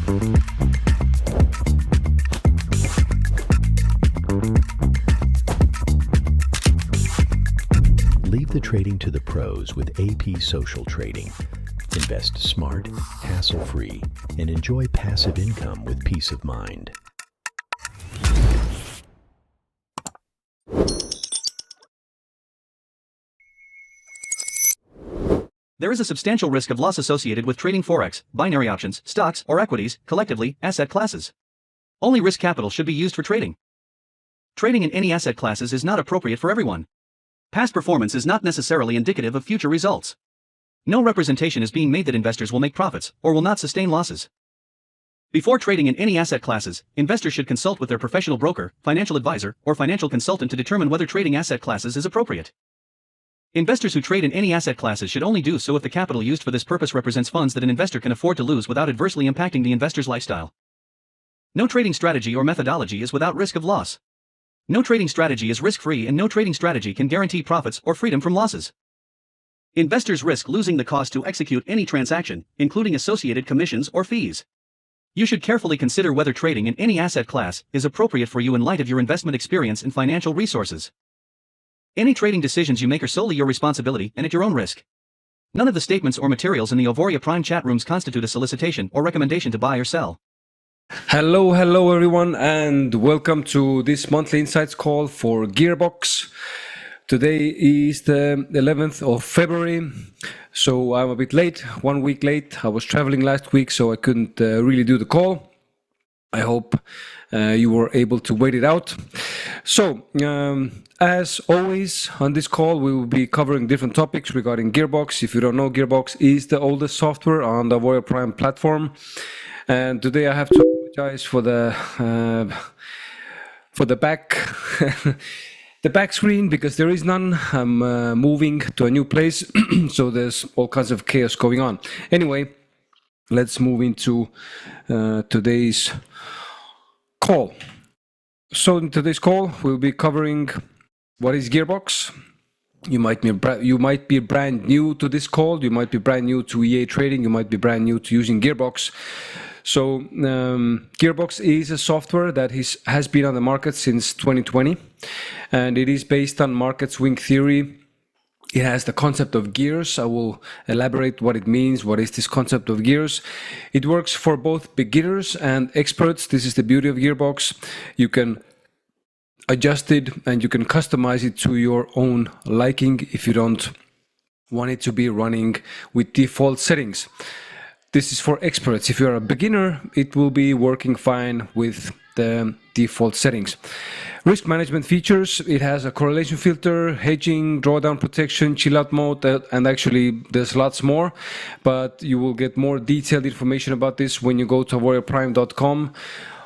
Leave the trading to the pros with AP Social Trading. Invest smart, hassle-free, and enjoy passive income with peace of mind. There is a substantial risk of loss associated with trading forex, binary options, stocks, or equities, collectively, asset classes. Only risk capital should be used for trading. Trading in any asset classes is not appropriate for everyone. Past performance is not necessarily indicative of future results. No representation is being made that investors will make profits or will not sustain losses. Before trading in any asset classes, investors should consult with their professional broker, financial advisor, or financial consultant to determine whether trading asset classes is appropriate. Investors who trade in any asset classes should only do so if the capital used for this purpose represents funds that an investor can afford to lose without adversely impacting the investor's lifestyle. No trading strategy or methodology is without risk of loss. No trading strategy is risk-free, and no trading strategy can guarantee profits or freedom from losses. Investors risk losing the cost to execute any transaction, including associated commissions or fees. You should carefully consider whether trading in any asset class is appropriate for you in light of your investment experience and financial resources. Any trading decisions you make are solely your responsibility and at your own risk. None of the statements or materials in the Auvoria Prime chat rooms constitute a solicitation or recommendation to buy or sell. Hello everyone, and welcome to this monthly insights call for GearBox. Today is the 11th of February, so I'm a bit late, 1 week late. I was traveling last week, so I couldn't really do the call. I hope you were able to wait it out. So, as always, on this call, we will be covering different topics regarding GearBox. If you don't know, GearBox is the oldest software on the Auvoria Prime platform. And today I have to apologize for the back the back screen, because there is none. I'm moving to a new place, so there's all kinds of chaos going on. Anyway, let's move into today's call. So in today's call, we'll be covering what is GearBox. You might be brand new to this call. You might be brand new to EA trading. You might be brand new to using GearBox. So GearBox is a software that has been on the market since 2020, and it is based on market swing theory. It has the concept of gears. I will elaborate what it means. What is this concept of gears? It works for both beginners and experts. This is the beauty of GearBox. You can adjust it and you can customize it to your own liking if you don't want it to be running with default settings. This is for experts. If you're a beginner, it will be working fine with the default settings. Risk management features: it has a correlation filter, hedging, drawdown protection, chill out mode, and actually there's lots more, but you will get more detailed information about this when you go to auvoriaprime.com,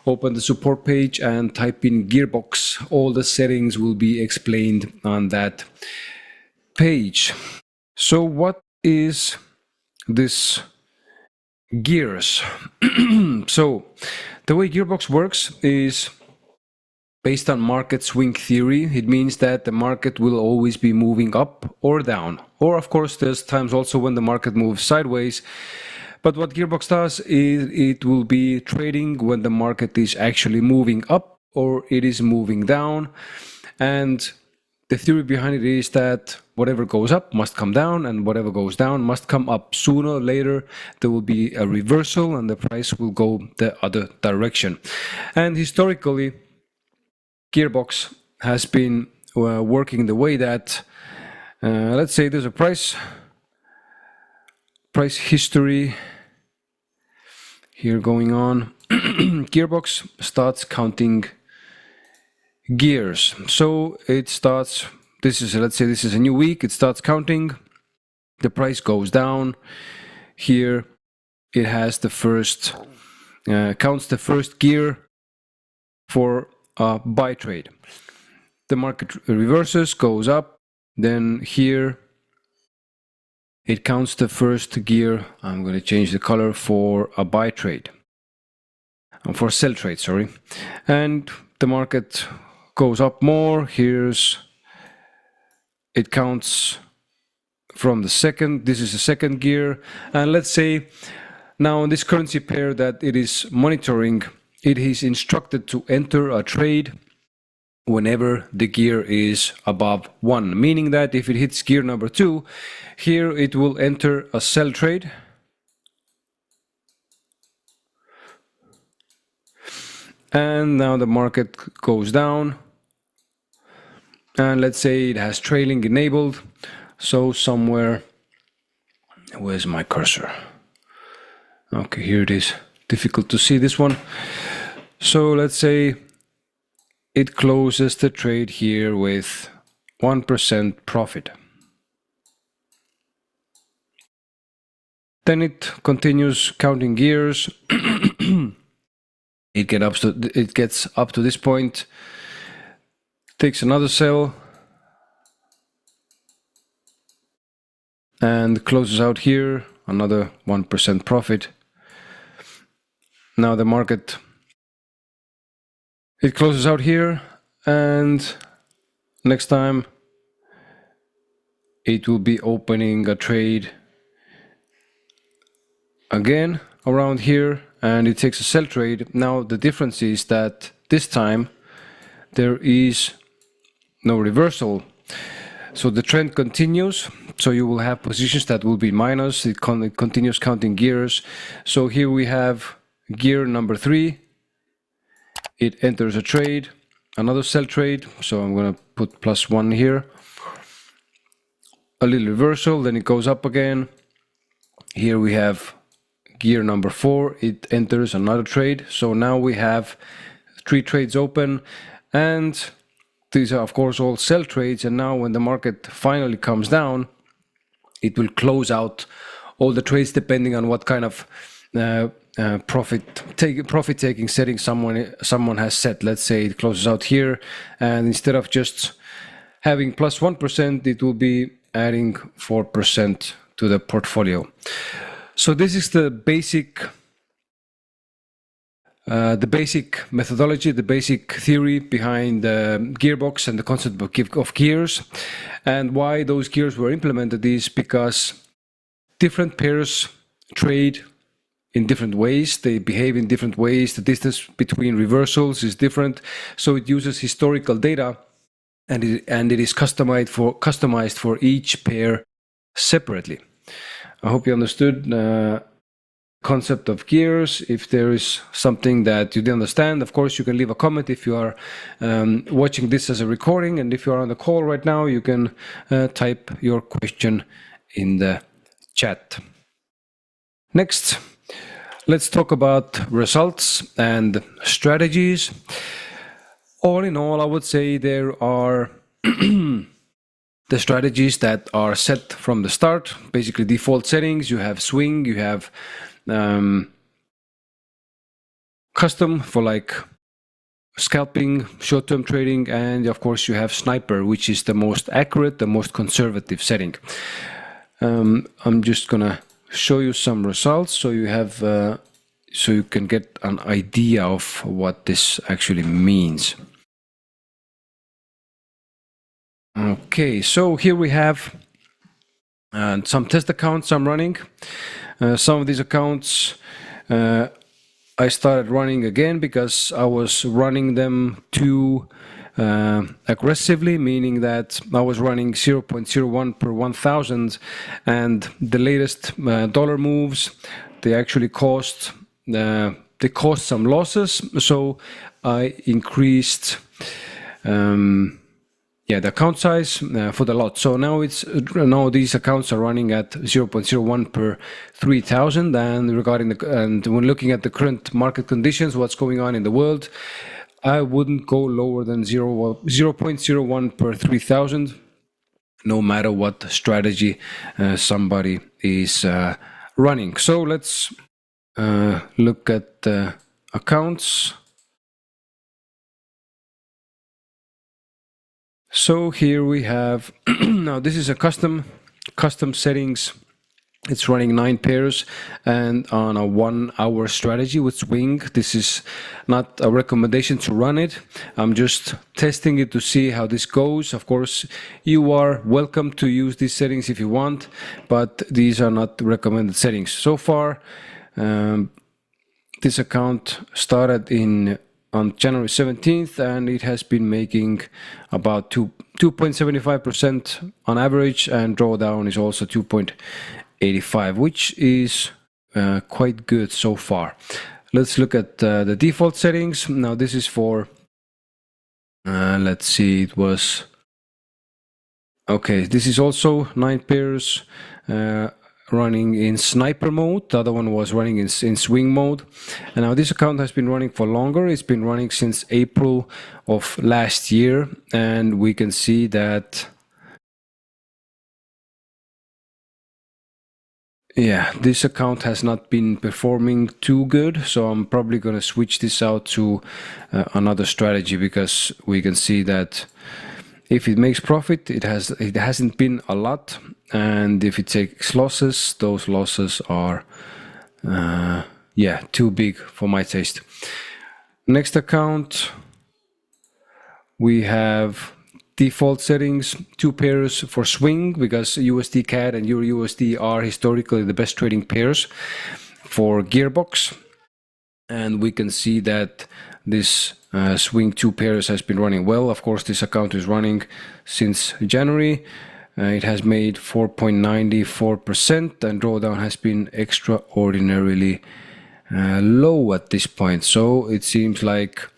open the support page and type in GearBox. All the settings will be explained on that page. So what is this gears? So the way GearBox works is based on market swing theory. It means that the market will always be moving up or down, or of course there's times also when the market moves sideways. But what GearBox does is it will be trading when the market is actually moving up or it is moving down. And the theory behind it is that whatever goes up must come down, and whatever goes down must come up. Sooner or later, there will be a reversal and the price will go the other direction. And historically, GearBox has been working the way that, let's say there's a price history here going on. GearBox starts counting gears. So it starts, let's say this is a new week, it starts counting, the price goes down. Here it has the first, counts the first gear for a buy trade. The market reverses, goes up, then here it counts the first gear. I'm going to change the color for a buy trade, for a sell trade, sorry. And the market goes up more. It counts from the second. This is the second gear, and let's say Now, on this currency pair that it is monitoring, it is instructed to enter a trade whenever the gear is above 1, meaning that if it hits gear number 2, here it will enter a sell trade. And now the market goes down. And let's say it has trailing enabled. So somewhere, where's my cursor? Okay, here it is. Difficult to see this one. So let's say it closes the trade here with 1% profit. Then it continues counting gears. It gets up to this point, takes another sell, and closes out here, another 1% profit. Now the market, it closes out here, and next time it will be opening a trade again around here, and it takes a sell trade. Now the difference is that this time there is no reversal, so the trend continues. So you will have positions that will be minus. It continues counting gears. So here we have gear number 3. It enters a trade, another sell trade. So I'm going to put +1 here. A little reversal, then it goes up again. Here we have gear number 4, it enters another trade. So now we have 3 trades open, and these are of course all sell trades. And now when the market finally comes down, it will close out all the trades depending on what kind of profit-taking setting someone has set. Let's say it closes out here, and instead of just having +1%, it will be adding 4% to the portfolio. So this is the basic methodology, the basic theory behind GearBox and the concept of gears. And why those gears were implemented is because different pairs trade in different ways, they behave in different ways, the distance between reversals is different, so it uses historical data, and it is customized for each pair separately. I hope you understood the concept of gears. If there is something that you didn't understand, of course you can leave a comment if you are watching this as a recording, and if you are on the call right now, you can type your question in the chat. Next, let's talk about results and strategies. All in all, I would say there are the strategies that are set from the start, basically default settings. You have swing, you have custom for like scalping, short-term trading, and of course you have sniper, which is the most accurate, the most conservative setting. I'm just gonna show you some results so you have so you can get an idea of what this actually means. Okay, so here we have some test accounts I'm running. Some of these accounts I started running again because I was running them too aggressively, meaning that I was running 0.01 per 1,000, and the latest dollar moves, they actually caused some losses, so I increased the account size for the lot. So now these accounts are running at 0.01 per 3,000, and when looking at the current market conditions, what's going on in the world, I wouldn't go lower than 0.01 per 3,000, no matter what strategy somebody is running. So let's look at the accounts. So here we have, now this is a custom settings. It's running 9 pairs and on a 1-hour strategy with swing. This is not a recommendation to run it. I'm just testing it to see how this goes. Of course, you are welcome to use these settings if you want, but these are not recommended settings. So far, This account started on January 17th, and it has been making about 2.75% on average, and drawdown is also 2.85, which is quite good so far. Let's look at the default settings. Now this is for, let's see, it was, okay, this is also 9 pairs running in sniper mode. The other one was running in swing mode. And now this account has been running for longer. It's been running since April of last year, and we can see that, yeah, this account has not been performing too good. So I'm probably going to switch this out to another strategy, because we can see that if it makes profit, it hasn't been a lot, and if it takes losses, those losses are too big for my taste. Next account, we have default settings, 2 pairs for swing, because USD CAD and Euro USD are historically the best trading pairs for GearBox, and we can see that this swing 2 pairs has been running well. Of course, this account is running since January. It has made 4.94%, and drawdown has been extraordinarily low at this point. So it seems like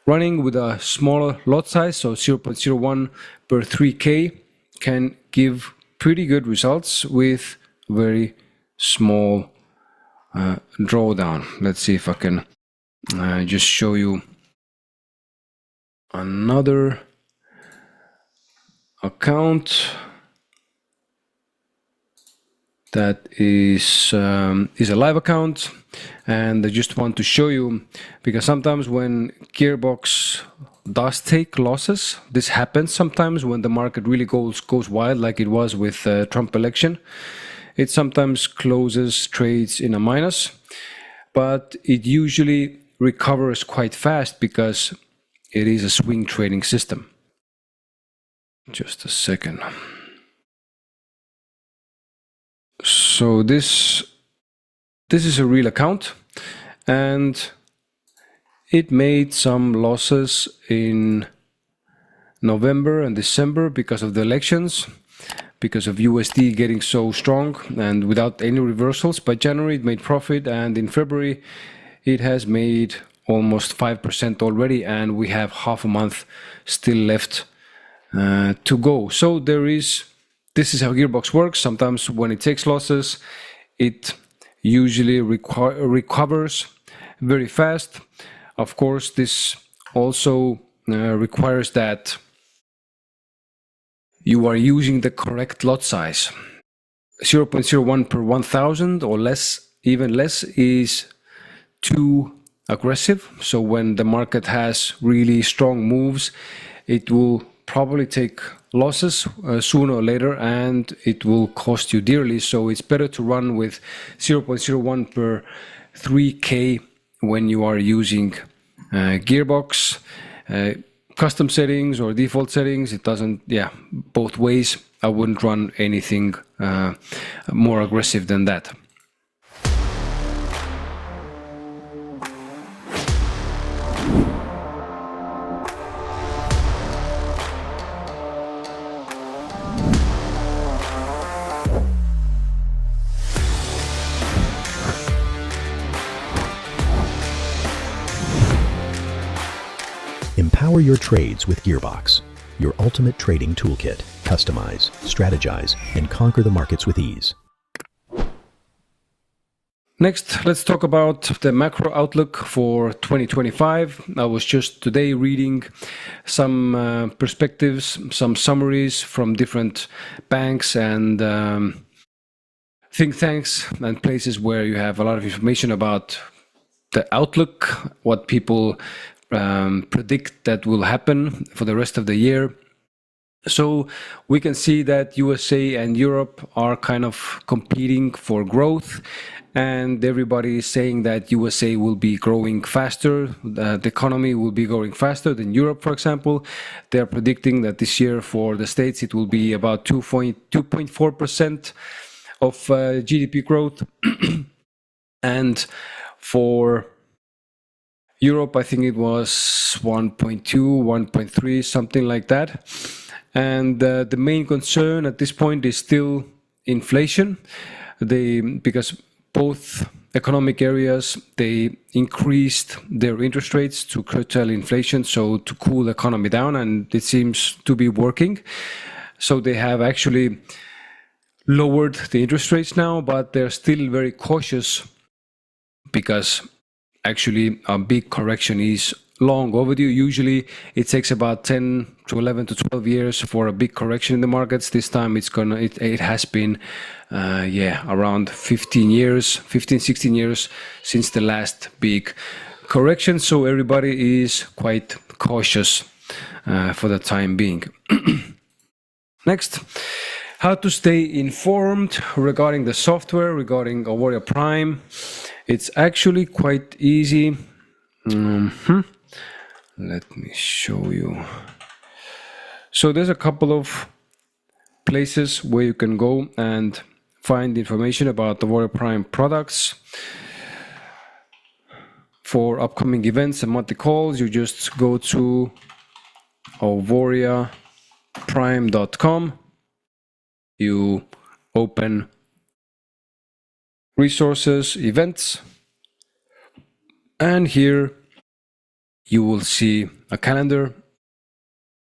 running with a smaller lot size, so 0.01 per 3K, can give pretty good results with very small drawdown. Let's see if I can just show you another account that is a live account, and I just want to show you, because sometimes when GearBox does take losses, this happens sometimes when the market really goes wild, like it was with Trump election. It sometimes closes trades in a minus, but it usually recovers quite fast because it is a swing trading system. Just a second. So this is a real account, and it made some losses in November and December because of the elections, because of USD getting so strong and without any reversals. By January it made profit, and in February it has made almost 5% already, and we have half a month still left to go. So this is how GearBox works. Sometimes when it takes losses, it usually recovers very fast. Of course, this also requires that you are using the correct lot size. 0.01 per 1000 or less, even less, is too aggressive. So when the market has really strong moves, it will probably take losses sooner or later, and it will cost you dearly. So it's better to run with 0.01 per 3K when you are using GearBox. Custom settings or default settings, it doesn't, both ways. I wouldn't run anything more aggressive than that. Empower your trades with GearBox, your ultimate trading toolkit. Customize, strategize, and conquer the markets with ease. Next, let's talk about the macro outlook for 2025. I was just today reading some perspectives, some summaries from different banks and think tanks and places where you have a lot of information about the outlook, what people predict that will happen for the rest of the year. So we can see that USA and Europe are kind of competing for growth, and everybody is saying that USA will be growing faster, the economy will be growing faster than Europe, for example. They're predicting that this year for the States it will be about 2.4% of GDP growth. And for Europe, I think it was 1.2, 1.3, something like that. And the main concern at this point is still inflation. Because both economic areas, they increased their interest rates to curtail inflation, so to cool the economy down, and it seems to be working. So they have actually lowered the interest rates now, but they're still very cautious because actually a big correction is long overdue. Usually it takes about 10 to 11 to 12 years for a big correction in the markets. This time it has been around 15, 16 years since the last big correction. So everybody is quite cautious for the time being. Next, how to stay informed regarding the software, regarding Auvoria Prime. It's actually quite easy. Let me show you. So there's a couple of places where you can go and find information about the Auvoria Prime products. For upcoming events and monthly calls, you just go to auvoriaprime.com. You open resources, events, and here you will see a calendar,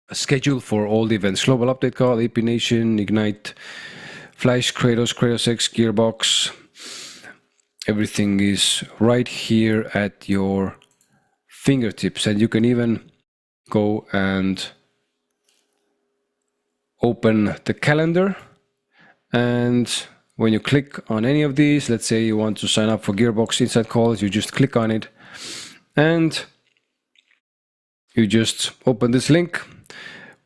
a schedule for all the events: Global Update Call, AP Nation, Ignite, Flash, Kratos, Kratos X, GearBox. Everything is right here at your fingertips, and you can even go and open the calendar. And when you click on any of these, let's say you want to sign up for GearBox Inside Calls, you just click on it and you just open this link,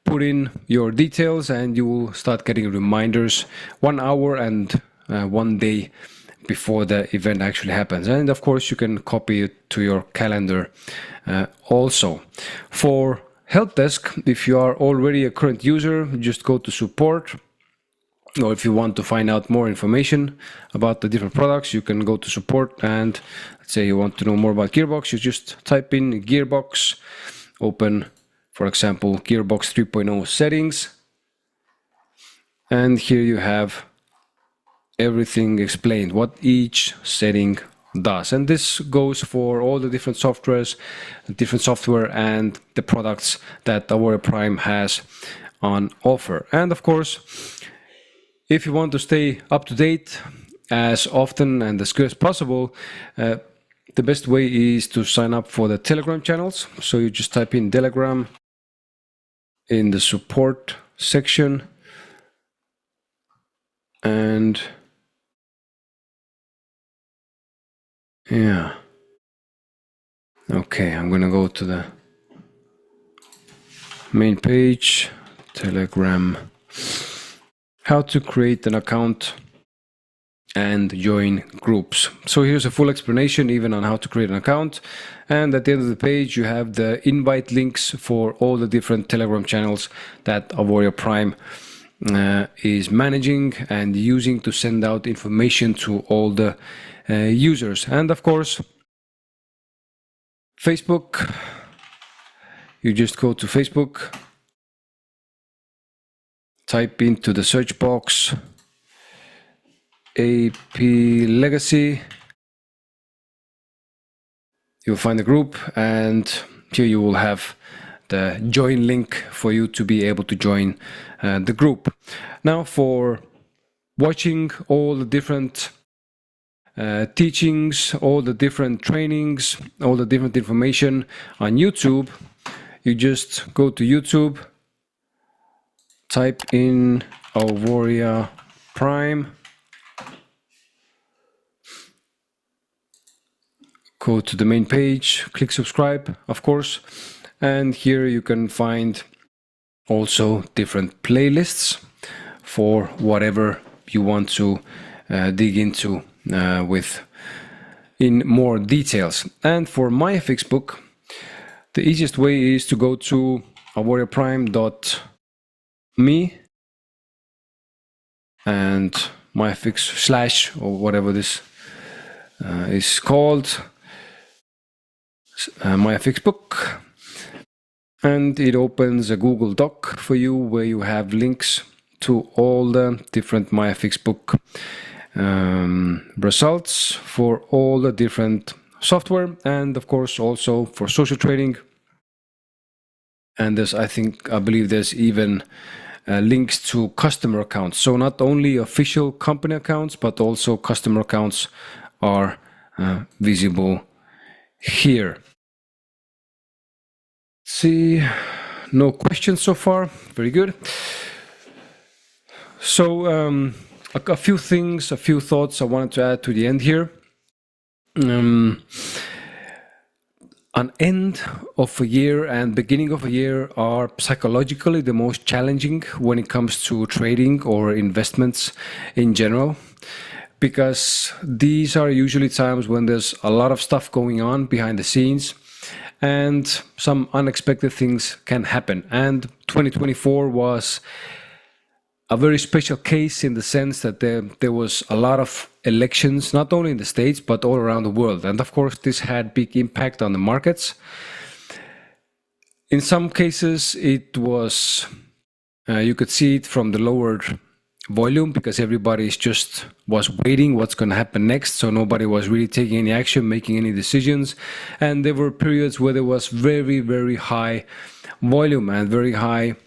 put in your details, and you will start getting reminders 1 hour and 1 day before the event actually happens. And of course, you can copy it to your calendar also. For help desk, if you are already a current user, just go to support. Or if you want to find out more information about the different products, you can go to support, and let's say you want to know more about GearBox, you just type in GearBox, open, for example, GearBox 3.0 settings, and here you have everything explained, what each setting does. And this goes for all the different softwares, different software and the products that Auvoria Prime has on offer. And of course, if you want to stay up to date as often and as good as possible, the best way is to sign up for the Telegram channels. So you just type in Telegram in the support section, and yeah. Okay, I'm gonna go to the main page, Telegram. How to create an account and join groups. So here's a full explanation even on how to create an account. And at the end of the page, you have the invite links for all the different Telegram channels that Auvoria Prime is managing and using to send out information to all the users. And of course, Facebook, you just go to Facebook, type into the search box AP Legacy. You'll find the group, and here you will have the join link for you to be able to join the group. Now, for watching all the different teachings, all the different trainings, all the different information on YouTube, you just go to YouTube, type in Auvoria Prime, go to the main page, click subscribe, of course, and here you can find also different playlists for whatever you want to dig into with in more details. And for my FX book, the easiest way is to go to auvoriaprime.me and myfix / or whatever this is called MyFX book, and it opens a Google Doc for you where you have links to all the different MyFX book results for all the different software, and of course also for social trading. And there's, I believe there's even links to customer accounts. So not only official company accounts, but also customer accounts are visible here. See, no questions so far. Very good. So a few things, a few thoughts I wanted to add to the end here. An end of a year and beginning of a year are psychologically the most challenging when it comes to trading or investments in general, because these are usually times when there's a lot of stuff going on behind the scenes and some unexpected things can happen. And 2024 was a very special case in the sense that there was a lot of elections, not only in the States, but all around the world. And of course, this had big impact on the markets. In some cases, it was, you could see it from the lowered volume because everybody just was waiting what's going to happen next. So nobody was really taking any action, making any decisions. And there were periods where there was very, very high volume and very high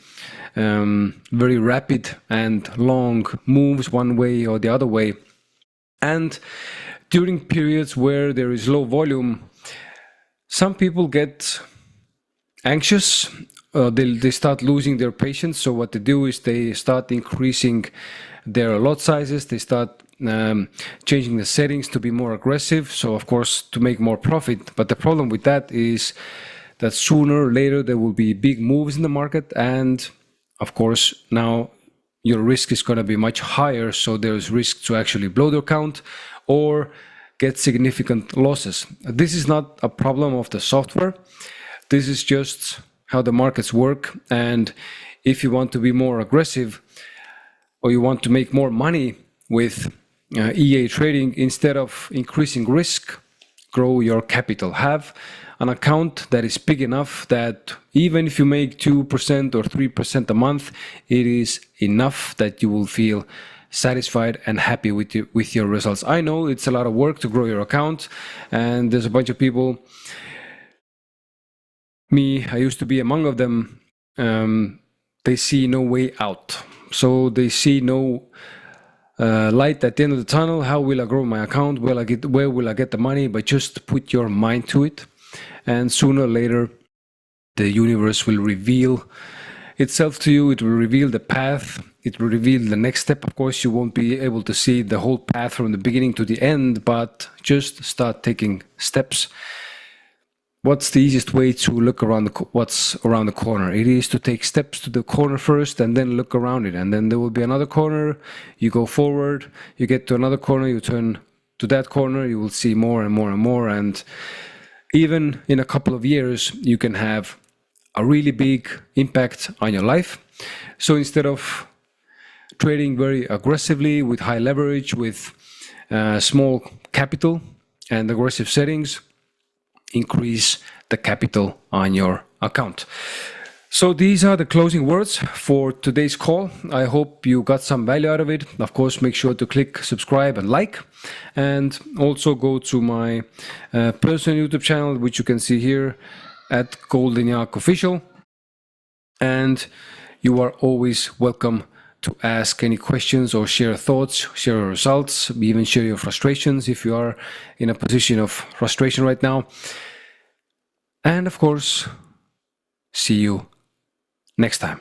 very rapid and long moves one way or the other way. And during periods where there is low volume, some people get anxious, they start losing their patience. So what they do is they start increasing their lot sizes, they start changing the settings to be more aggressive, so of course to make more profit. But the problem with that is that sooner or later there will be big moves in the market, and of course, now your risk is going to be much higher, so there's risk to actually blow the account or get significant losses. This is not a problem of the software. This is just how the markets work. And if you want to be more aggressive or you want to make more money with EA trading, instead of increasing risk, grow your capital. Have an account that is big enough that even if you make 2% or 3% a month, it is enough that you will feel satisfied and happy with your results. I know it's a lot of work to grow your account, and there's a bunch of people, me, I used to be among of them, they see no way out. So they see no light at the end of the tunnel. How will I grow my account? Where will I get the money? But just put your mind to it. And sooner or later, the universe will reveal itself to you. It will reveal the path. It will reveal the next step. Of course, you won't be able to see the whole path from the beginning to the end, but just start taking steps. What's the easiest way to look around what's around the corner? It is to take steps to the corner first and then look around it. And then there will be another corner. You go forward, you get to another corner, you turn to that corner, you will see more and more and more. And even in a couple of years, you can have a really big impact on your life. So instead of trading very aggressively with high leverage, with small capital and aggressive settings, increase the capital on your account. So these are the closing words for today's call. I hope you got some value out of it. Of course, make sure to click subscribe and like, and also go to my personal YouTube channel, which you can see here at Golden Yak Official. And you are always welcome to ask any questions or share thoughts, share your results, even share your frustrations if you are in a position of frustration right now. And of course, see you next time.